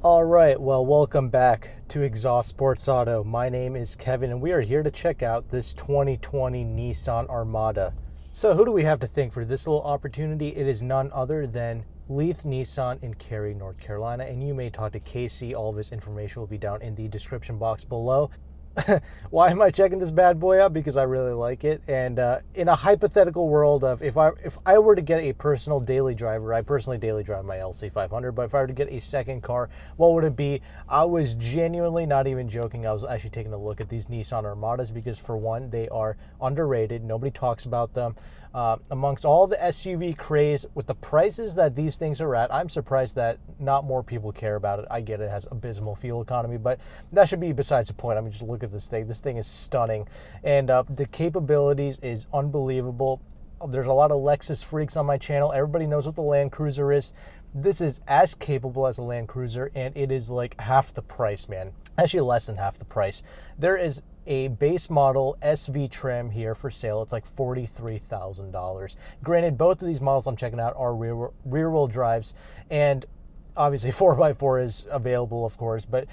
All right, well, welcome back to Exhaust Sports Auto. My name is Kevin, and we are here to check out this 2020 Nissan Armada. So who do we have to thank for this little opportunity? It is none other than Leith Nissan in Cary, North Carolina, and you may talk to Casey. All of his information will be down in the description box below. Why am I checking this bad boy out? Because I really like it. And in a hypothetical world of if I were to get a personal daily driver, I personally daily drive my LC500, but if I were to get a second car, what would it be? I was genuinely, not even joking, I was actually taking a look at these Nissan Armadas because, for one, they are underrated. Nobody talks about them. Amongst all the SUV craze, with the prices that these things are at, I'm surprised that not more people care about it. I get it has abysmal fuel economy, but that should be besides the point. I mean, just look at this thing. This thing is stunning, and the capabilities is unbelievable. There's a lot of Lexus freaks on my channel. Everybody knows what the Land Cruiser is. This is as capable as a Land Cruiser, and it is like half the price, man. Actually, less than half the price. There is a base model SV trim here for sale. It's like $43,000. Granted, both of these models I'm checking out are rear-wheel drives, and obviously 4x4 is available, of course, but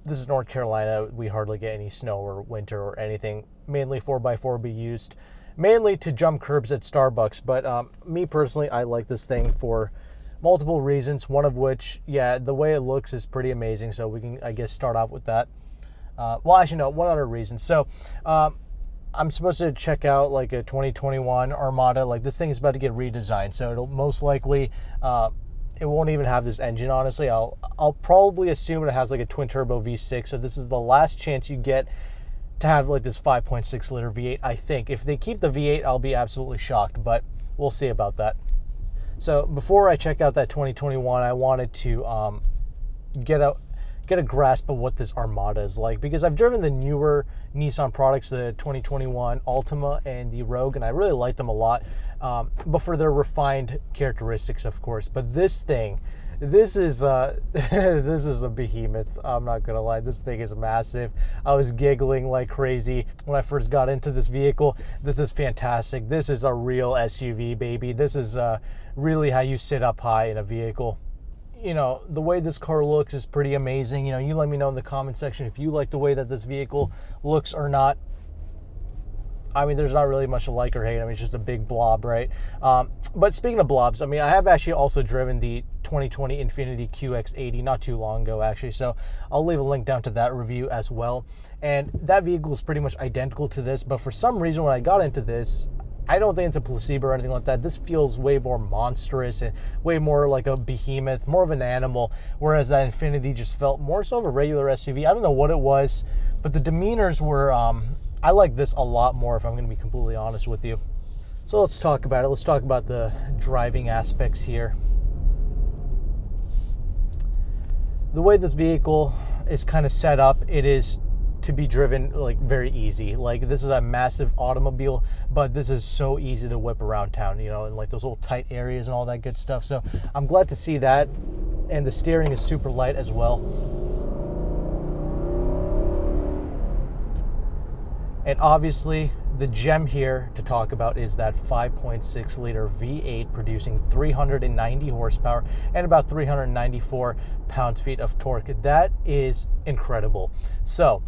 this is North Carolina. We hardly get any snow or winter or anything. Mainly 4x4 be used mainly to jump curbs at Starbucks, but me personally, I like this thing for multiple reasons, one of which, yeah, the way it looks is pretty amazing, so we can, I guess, start off with that. Well, actually, no, one other reason. So, I'm supposed to check out like a 2021 Armada. Like, this thing is about to get redesigned, so it'll most likely, it won't even have this engine, honestly. I'll probably assume it has like a twin turbo V6, so this is the last chance you get to have like this 5.6 liter V8, I think. If they keep the V8, I'll be absolutely shocked, but we'll see about that. So before I check out that 2021, I wanted to get a grasp of what this Armada is like, because I've driven the newer Nissan products, the 2021 Altima and the Rogue, and I really like them a lot, but for their refined characteristics, of course. But this thing, this is this is a behemoth. I'm not gonna lie, this thing is massive. I was giggling like crazy when I first got into this vehicle. This is fantastic. This is a real SUV, baby. This is really how you sit up high in a vehicle. You know, the way this car looks is pretty amazing. You know, you let me know in the comment section if you like the way that this vehicle looks or not. I mean, there's not really much to like or hate. I mean, it's just a big blob, right? But speaking of blobs, I mean, I have actually also driven the 2020 Infiniti QX80 not too long ago, actually. So I'll leave a link down to that review as well. And that vehicle is pretty much identical to this. But for some reason, when I got into this, I don't think it's a placebo or anything like that. This feels way more monstrous and way more like a behemoth, more of an animal, whereas that Infiniti just felt more so of a regular SUV. I don't know what it was, but the demeanors were, I like this a lot more, if I'm going to be completely honest with you. So let's talk about it. Let's talk about the driving aspects here. The way this vehicle is kind of set up, it is to be driven like very easy. Like, this is a massive automobile, but this is so easy to whip around town, you know, in like those little tight areas and all that good stuff. So I'm glad to see that. And the steering is super light as well. And obviously the gem here to talk about is that 5.6 liter V8 producing 390 horsepower and about 394 pound-feet of torque. That is incredible. So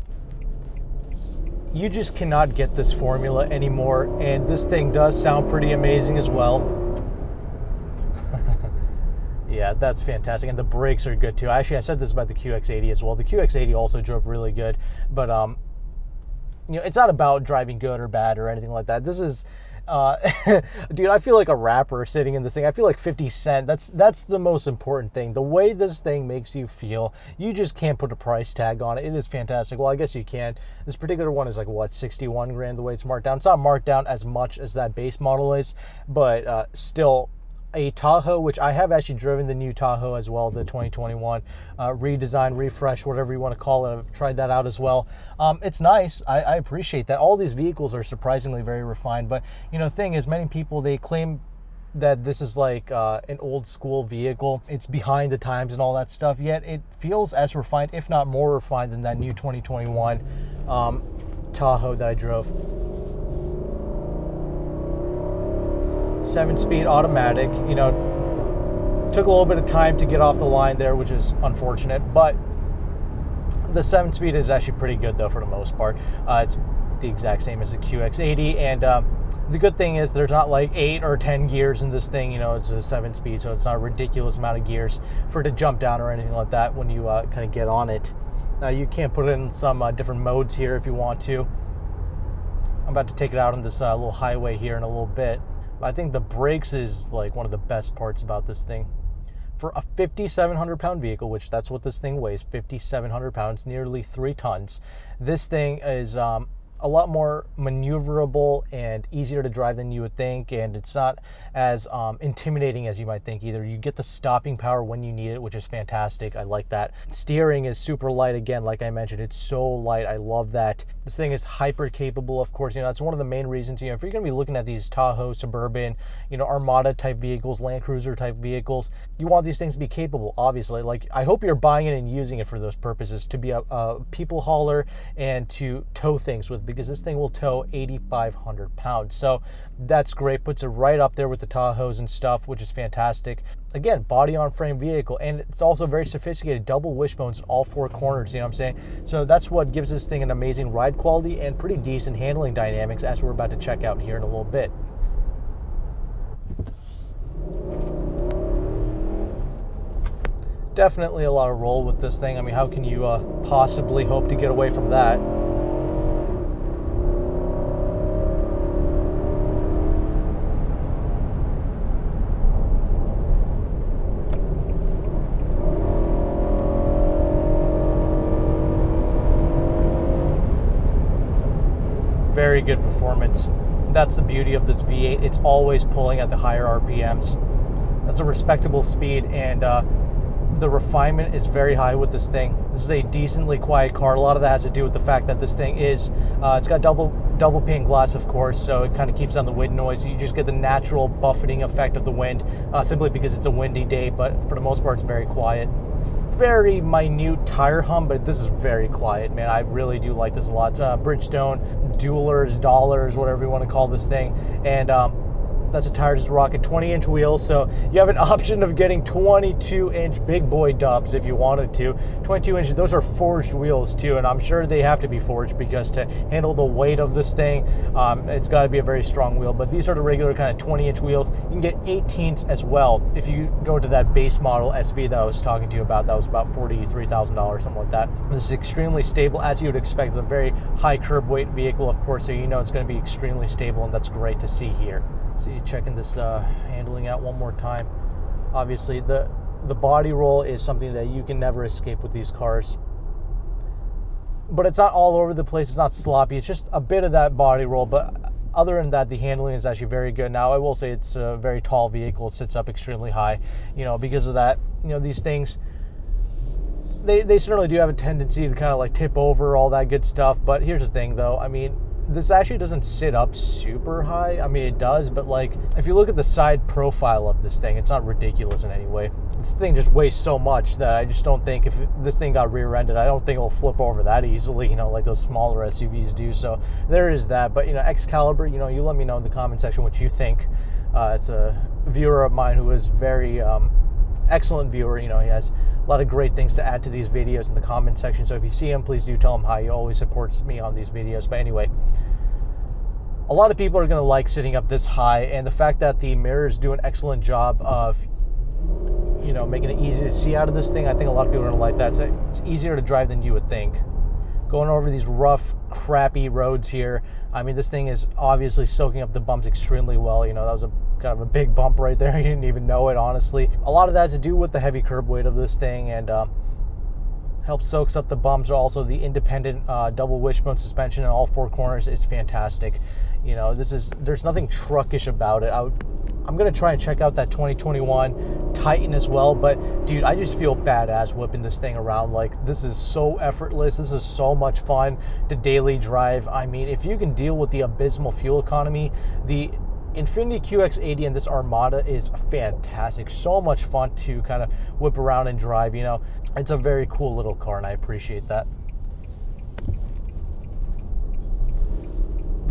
you just cannot get this formula anymore, and this thing does sound pretty amazing as well. Yeah, that's fantastic, and the brakes are good too. Actually, I said this about the QX80 as well. The QX80 also drove really good, but you know, it's not about driving good or bad or anything like that. This is, dude, I feel like a rapper sitting in this thing. I feel like 50 Cent. That's the most important thing. The way this thing makes you feel, you just can't put a price tag on it. It is fantastic. Well, I guess you can. This particular one is like, what, 61 grand the way it's marked down. It's not marked down as much as that base model is, but still, a Tahoe, which I have actually driven the new Tahoe as well, the 2021 redesign, refresh, whatever you want to call it. I've tried that out as well. It's nice. I appreciate that. All these vehicles are surprisingly very refined, but you know, the thing is, many people, they claim that this is like an old school vehicle. It's behind the times and all that stuff, yet it feels as refined, if not more refined, than that new 2021 Tahoe that I drove. 7-speed automatic, you know, Took a little bit of time to get off the line there, which is unfortunate, but the 7-speed is actually pretty good though for the most part. It's the exact same as the QX80, and the good thing is there's not like 8 or 10 gears in this thing. You know, it's a 7-speed, so it's not a ridiculous amount of gears for it to jump down or anything like that when you kind of get on it. Now you can put it in some different modes here if you want to. I'm about to take it out on this little highway here in a little bit. But I think the brakes is like one of the best parts about this thing. For a 5,700 pound vehicle, which that's what this thing weighs, 5,700 pounds, nearly 3 tons, this thing is a lot more maneuverable and easier to drive than you would think, and it's not as intimidating as you might think either. You get the stopping power when you need it, which is fantastic. I like that. Steering is super light again, like I mentioned. It's so light. I love that. This thing is hyper capable, of course. You know, that's one of the main reasons, you know, if you're going to be looking at these Tahoe, Suburban, you know, Armada type vehicles, Land Cruiser type vehicles, you want these things to be capable, obviously. Like, I hope you're buying it and using it for those purposes, to be a people hauler and to tow things with, because this thing will tow 8,500 pounds. So that's great. Puts it right up there with the Tahoes and stuff, which is fantastic. Again, body on frame vehicle, and it's also very sophisticated, double wishbones in all 4 corners, you know what I'm saying? So that's what gives this thing an amazing ride quality and pretty decent handling dynamics, as we're about to check out here in a little bit. Definitely a lot of roll with this thing. I mean, how can you possibly hope to get away from that? Very good performance. That's the beauty of this V8. It's always pulling at the higher RPMs. That's a respectable speed, and the refinement is very high with this thing. This is a decently quiet car. A lot of that has to do with the fact that this thing is, it's got double pane glass, of course, so it kind of keeps down the wind noise. You just get the natural buffeting effect of the wind, simply because it's a windy day, but for the most part, it's very quiet. Very minute tire hum, but this is very quiet, man. I really do like this a lot. It's Bridgestone, Duelers, Dollars, whatever you want to call this thing, and that's a tire just rocking 20-inch wheels, so you have an option of getting 22-inch big boy dubs if you wanted to. 22 inches, those are forged wheels too, and I'm sure they have to be forged because to handle the weight of this thing, it's got to be a very strong wheel. But these are the regular kind of 20-inch wheels. You can get 18s as well if you go to that base model SV that I was talking to you about. That was about $43,000, something like that. This is extremely stable, as you would expect. It's a very high curb weight vehicle, of course, so you know it's going to be extremely stable, and that's great to see here. So you're checking this handling out one more time. Obviously, the body roll is something that you can never escape with these cars. But it's not all over the place. It's not sloppy. It's just a bit of that body roll. But other than that, the handling is actually very good. Now, I will say it's a very tall vehicle. It sits up extremely high. You know, because of that, you know, these things, they certainly do have a tendency to kind of like tip over, all that good stuff. But here's the thing, though. I mean, this actually doesn't sit up super high. I mean, it does, but like, if you look at the side profile of this thing, it's not ridiculous in any way. This thing just weighs so much that I just don't think, if this thing got rear-ended, I don't think it'll flip over that easily, you know, like those smaller SUVs do. So there is that. But, you know, Excalibur, you know, you let me know in the comment section what you think. It's a viewer of mine who is very excellent viewer. You know, he has a lot of great things to add to these videos in the comment section. So if you see him, please do tell him hi. He always supports me on these videos. But anyway, a lot of people are going to like sitting up this high, and the fact that the mirrors do an excellent job of, you know, making it easy to see out of this thing, I think a lot of people are going to like that. It's easier to drive than you would think. Going over these rough, crappy roads here, I mean, this thing is obviously soaking up the bumps extremely well. You know, that was a kind of a big bump right there. You didn't even know it, honestly. A lot of that has to do with the heavy curb weight of this thing, and helps soaks up the bumps. Also, the independent double wishbone suspension in all 4 corners is fantastic. You know, there's nothing truckish about it. I'm going to try and check out that 2021 Titan as well, but dude, I just feel badass whipping this thing around. Like, this is so effortless. This is so much fun to daily drive. I mean, if you can deal with the abysmal fuel economy, the Infiniti QX80 and this Armada is fantastic. So much fun to kind of whip around and drive, you know. It's a very cool little car, and I appreciate that.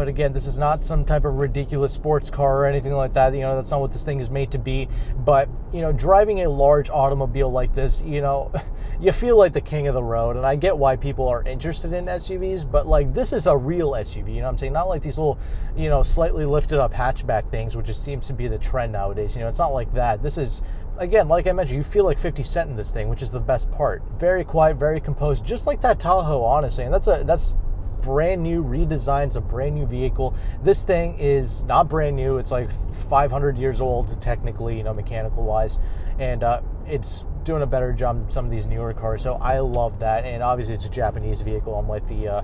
But again, this is not some type of ridiculous sports car or anything like that. You know, that's not what this thing is made to be. But, you know, driving a large automobile like this, you know, you feel like the king of the road. And I get why people are interested in SUVs, but like this is a real SUV, you know what I'm saying? Not like these little, you know, slightly lifted up hatchback things, which just seems to be the trend nowadays. You know, it's not like that. This is, again, like I mentioned, you feel like 50 Cent in this thing, which is the best part. Very quiet, very composed, just like that Tahoe, honestly. And that's brand new, redesigned. It's a brand new vehicle. This thing is not brand new. It's like 500 years old, technically, you know, mechanical wise. And it's doing a better job than some of these newer cars. So I love that. And obviously it's a Japanese vehicle, unlike the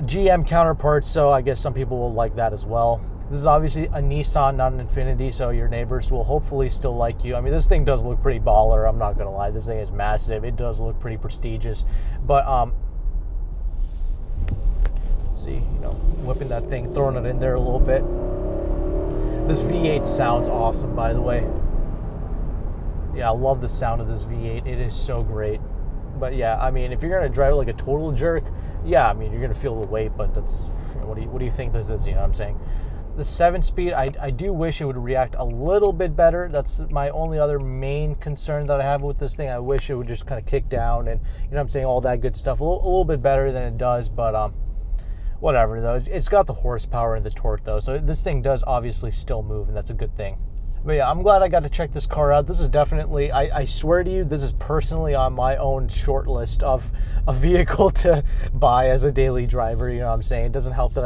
GM counterparts. So I guess some people will like that as well. This is obviously a Nissan, not an Infiniti, so your neighbors will hopefully still like you. I mean, this thing does look pretty baller. I'm not going to lie. This thing is massive. It does look pretty prestigious. But, let's see, you know, whipping that thing, throwing it in there a little bit. This V8 sounds awesome, by the way. Yeah, I love the sound of this V8. It is so great. But yeah, I mean, if you're going to drive it like a total jerk, yeah, I mean, you're going to feel the weight, but that's, you know, what do you think this is, you know what I'm saying? The 7-speed, I do wish it would react a little bit better. That's my only other main concern that I have with this thing. I wish it would just kind of kick down and, you know what I'm saying, all that good stuff. A little bit better than it does, but whatever, though. It's got the horsepower and the torque, though, so this thing does obviously still move, and that's a good thing. But yeah, I'm glad I got to check this car out. This is definitely, I swear to you, this is personally on my own short list of a vehicle to buy as a daily driver, you know what I'm saying? It doesn't help that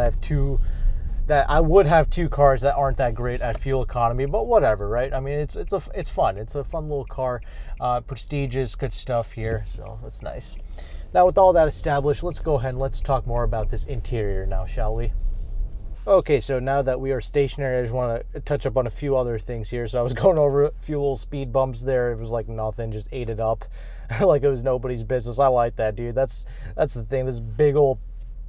I would have two cars that aren't that great at fuel economy, but whatever, right? I mean, it's fun. It's a fun little car, prestigious, good stuff here, so that's nice. Now, with all that established, let's go ahead and let's talk more about this interior now, shall we? Okay, so now that we are stationary, I just want to touch up on a few other things here. So I was going over a few little speed bumps there. It was like nothing, just ate it up like it was nobody's business. I like that, dude. That's the thing. This big old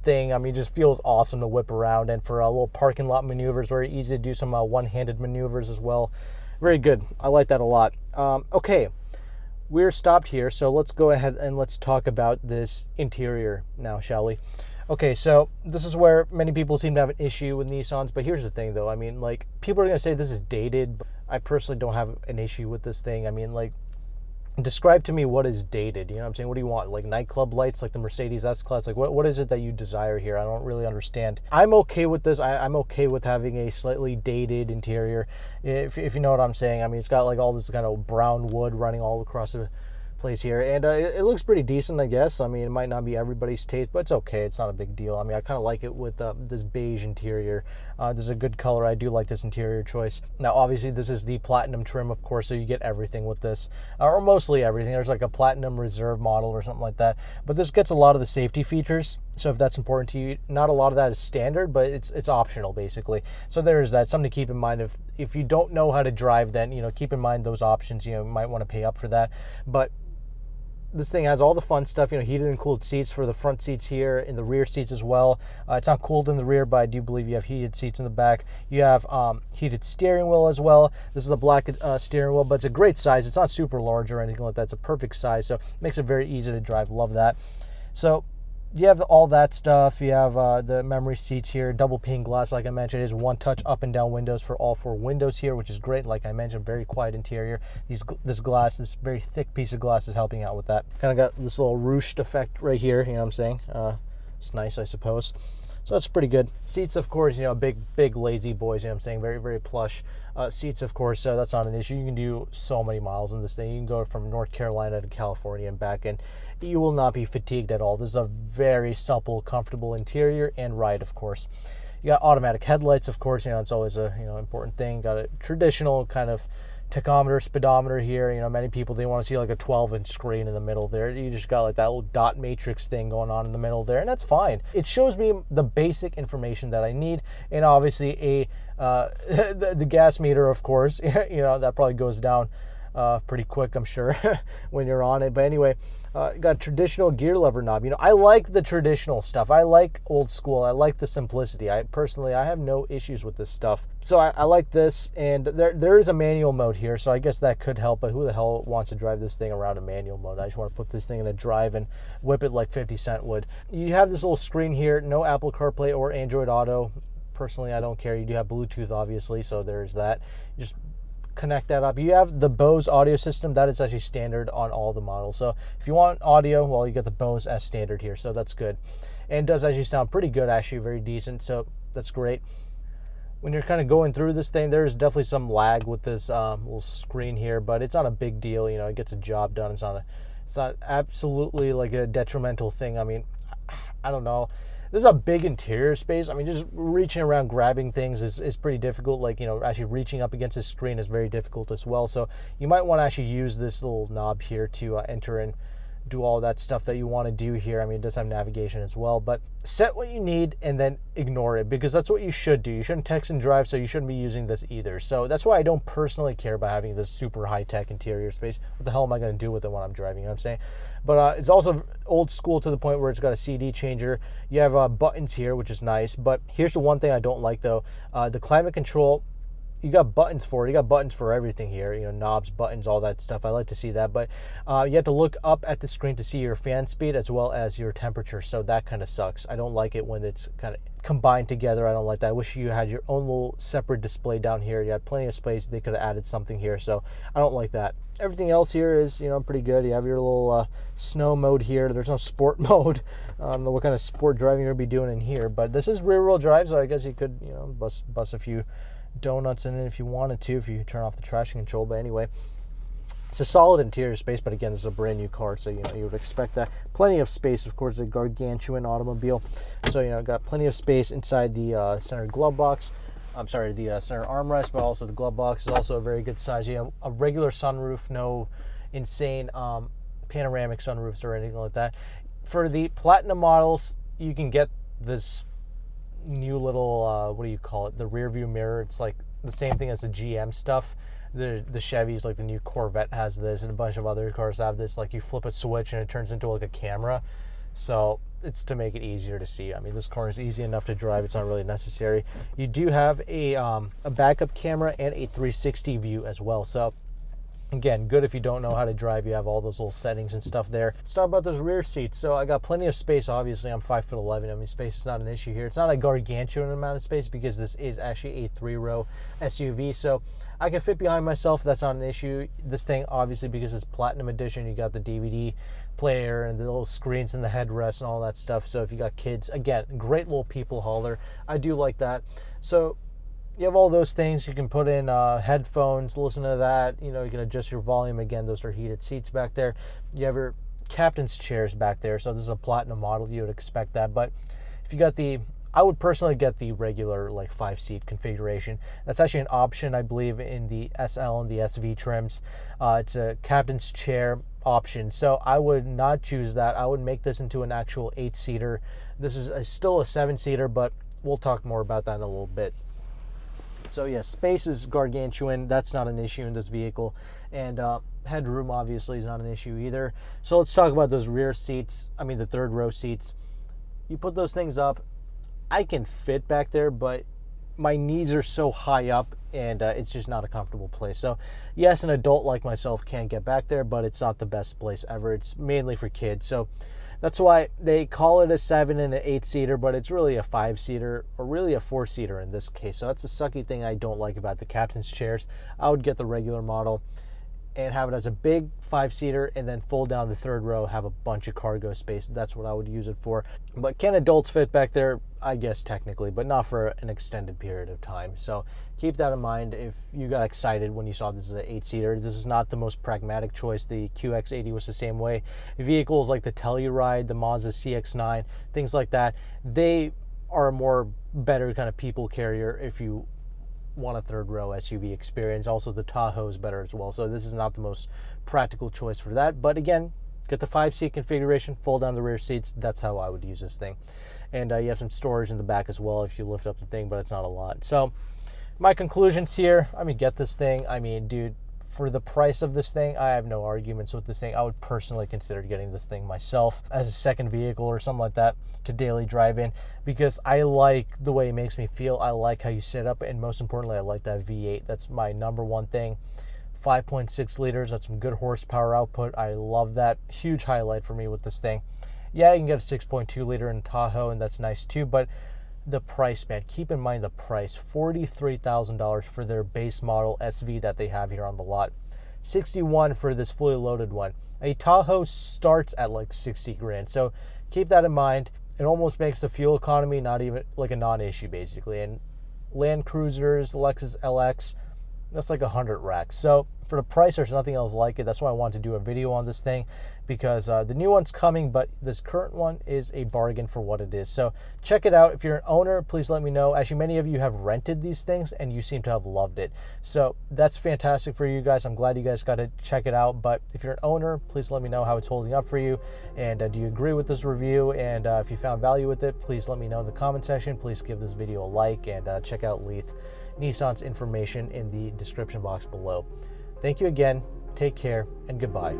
thing, I mean, just feels awesome to whip around. And for a little parking lot maneuvers, very easy to do some one-handed maneuvers as well. Very good. I like that a lot. Okay, we're stopped here. So let's go ahead and let's talk about this interior now, shall we? Okay, so this is where many people seem to have an issue with Nissans, but here's the thing, though. I mean, like, people are going to say this is dated, but I personally don't have an issue with this thing. I mean, like, describe to me what is dated, you know what I'm saying? What do you want, like nightclub lights, like the Mercedes S-Class? Like, what is it that you desire here? I don't really understand. I'm okay with this. I'm okay with having a slightly dated interior, if you know what I'm saying. I mean, it's got, like, all this kind of brown wood running all across the place here, and it looks pretty decent, I guess. I mean, it might not be everybody's taste, but it's okay. It's not a big deal. I mean, I kind of like it with this beige interior. This is a good color. I do like this interior choice. Now, obviously, this is the platinum trim, of course, so you get everything with this, or mostly everything. There's like a platinum reserve model or something like that, but this gets a lot of the safety features, so if that's important to you, not a lot of that is standard, but it's optional, basically. So there's that. Something to keep in mind. If you don't know how to drive, then, you know, keep in mind those options. You know, you might want to pay up for that, but this thing has all the fun stuff, you know, heated and cooled seats for the front seats here, and the rear seats as well. It's not cooled in the rear, but I do believe you have heated seats in the back. You have heated steering wheel as well. This is a black steering wheel, but it's a great size. It's not super large or anything like that. It's a perfect size, so it makes it very easy to drive. Love that. So you have all that stuff. You have the memory seats here, double pane glass, like I mentioned. It is one touch up and down windows for all four windows here, which is great. Like I mentioned, very quiet interior. This glass, this very thick piece of glass, is helping out with that. Kind of got this little ruched effect right here, you know what I'm saying? It's nice, I suppose. So that's pretty good. Seats, of course, you know, big lazy boys, you know what I'm saying? Very, very plush seats, of course, so that's not an issue. You can do so many miles in this thing. You can go from North Carolina to California and back, and you will not be fatigued at all. This is a very supple, comfortable interior and ride, of course. You got automatic headlights, of course, you know, it's always a, you know, important thing. Got a traditional kind of tachometer, speedometer here. You know, many people, they want to see like a 12-inch screen in the middle there. You just got like that little dot matrix thing going on in the middle there, and that's fine. It shows me the basic information that I need, and obviously the gas meter, of course, you know, that probably goes down pretty quick, I'm sure, when you're on it. But anyway, got traditional gear lever knob. I like the traditional stuff. I like old school. I like the simplicity. I have no issues with this stuff. So I like this, and there is a manual mode here, so I guess that could help, but who the hell wants to drive this thing around a manual mode? I just want to put this thing in a drive and whip it like 50 Cent would. You have this little screen here, no Apple CarPlay or Android Auto. Personally, I don't care. You do have Bluetooth, obviously, so there's that. You just connect that up. You have the Bose audio system. That is actually standard on all the models. So if you want audio, well, you get the Bose as standard here, so that's good. And it does actually sound pretty good, actually, very decent, so that's great. When you're kind of going through this thing, there's definitely some lag with this little screen here, but it's not a big deal. It gets a job done. It's not absolutely like a detrimental thing. I mean, I don't know. This is a big interior space. I mean, just reaching around grabbing things is pretty difficult. Like, actually reaching up against the screen is very difficult as well. So you might want to actually use this little knob here to enter and do all that stuff that you want to do here. I mean, it does have navigation as well, but set what you need and then ignore it, because that's what you should do. You shouldn't text and drive, so you shouldn't be using this either. So that's why I don't personally care about having this super high-tech interior space. What the hell am I going to do with it when I'm driving? You know what I'm saying? But it's also old school to the point where it's got a CD changer. You have buttons here, which is nice, but here's the one thing I don't like, though. The climate control, you got buttons for it. You got buttons for everything here, knobs, buttons, all that stuff. I like to see that, but you have to look up at the screen to see your fan speed as well as your temperature, so that kind of sucks. I don't like it when it's kind of combined together. I don't like that. I wish you had your own little separate display down here. You had plenty of space. They could have added something here, so I don't like that. Everything else here is, pretty good. You have your little snow mode here. There's no sport mode. I don't know what kind of sport driving you'll be doing in here, but this is rear-wheel drive, so I guess you could, bust a few donuts in it if you wanted to, if you turn off the traction control. But anyway, it's a solid interior space, but again, this is a brand new car, so you would expect that. Plenty of space, of course, a gargantuan automobile, so got plenty of space inside the center glove box. I'm sorry, the center armrest, but also the glove box is also a very good size. You have a regular sunroof, no insane panoramic sunroofs or anything like that. For the Platinum models, you can get this new little what do you call it, the rear view mirror. It's like the same thing as the GM stuff. The Chevys, like the new Corvette has this, and a bunch of other cars have this, like you flip a switch and it turns into like a camera, so it's to make it easier to see. I mean, this car is easy enough to drive. It's not really necessary. You do have a backup camera and a 360 view as well, so again, good if you don't know how to drive. You have all those little settings and stuff there. Let's talk about those rear seats. So I got plenty of space. Obviously, I'm 5'11". I mean, space is not an issue here. It's not a gargantuan amount of space because this is actually a 3-row SUV. So I can fit behind myself. That's not an issue. This thing, obviously, because it's Platinum Edition, you got the DVD player and the little screens in the headrest and all that stuff. So if you got kids, again, great little people hauler. I do like that. So you have all those things. You can put in headphones, listen to that. You can adjust your volume. Again, those are heated seats back there. You have your captain's chairs back there. So this is a Platinum model. You would expect that. But if you got I would personally get the regular like 5-seat configuration. That's actually an option, I believe, in the SL and the SV trims. It's a captain's chair option. So I would not choose that. I would make this into an actual 8-seater. This is still a 7-seater, but we'll talk more about that in a little bit. So yeah, space is gargantuan. That's not an issue in this vehicle. And headroom obviously is not an issue either. So let's talk about those rear seats. I mean, the third row seats. You put those things up. I can fit back there, but my knees are so high up and it's just not a comfortable place. So yes, an adult like myself can get back there, but it's not the best place ever. It's mainly for kids. So that's why they call it a 7 and an 8-seater, but it's really a 5-seater or really a 4-seater in this case. So that's the sucky thing I don't like about the captain's chairs. I would get the regular model and have it as a big 5-seater and then fold down the third row, have a bunch of cargo space. That's what I would use it for. But can adults fit back there? I guess technically, but not for an extended period of time. So keep that in mind if you got excited when you saw this as an 8-seater. This is not the most pragmatic choice. The QX80 was the same way. Vehicles like the Telluride, the Mazda CX-9, things like that, they are a more better kind of people carrier if you want a third row SUV experience. Also, the Tahoe is better as well. So this is not the most practical choice for that. But again, get the 5-seat configuration, fold down the rear seats. That's how I would use this thing. And you have some storage in the back as well if you lift up the thing, but it's not a lot. So my conclusions here, I mean, get this thing. I mean, dude, For the price of this thing, I have no arguments with this thing. I would personally consider getting this thing myself as a second vehicle or something like that to daily drive in, because I like the way it makes me feel. I like how you set up, and most importantly, I like that V8. That's my number one thing. 5.6 liters, that's some good horsepower output. I love that. Huge highlight for me with this thing. Yeah, you can get a 6.2 liter in Tahoe, and that's nice too, but the price, man, keep in mind the price. $43,000 for their base model SV that they have here on the lot. $61,000 for this fully loaded one. A Tahoe starts at like 60 grand, so keep that in mind. It almost makes the fuel economy not even like a non-issue, basically. And Land Cruisers, Lexus LX, that's like 100 racks. So for the price, there's nothing else like it. That's why I wanted to do a video on this thing, because the new one's coming, but this current one is a bargain for what it is. So check it out. If you're an owner, please let me know. Actually, many of you have rented these things and you seem to have loved it. So that's fantastic for you guys. I'm glad you guys got to check it out. But if you're an owner, please let me know how it's holding up for you. And do you agree with this review? And if you found value with it, please let me know in the comment section. Please give this video a like, and check out Leith Nissan's information in the description box below. Thank you again. Take care, and goodbye.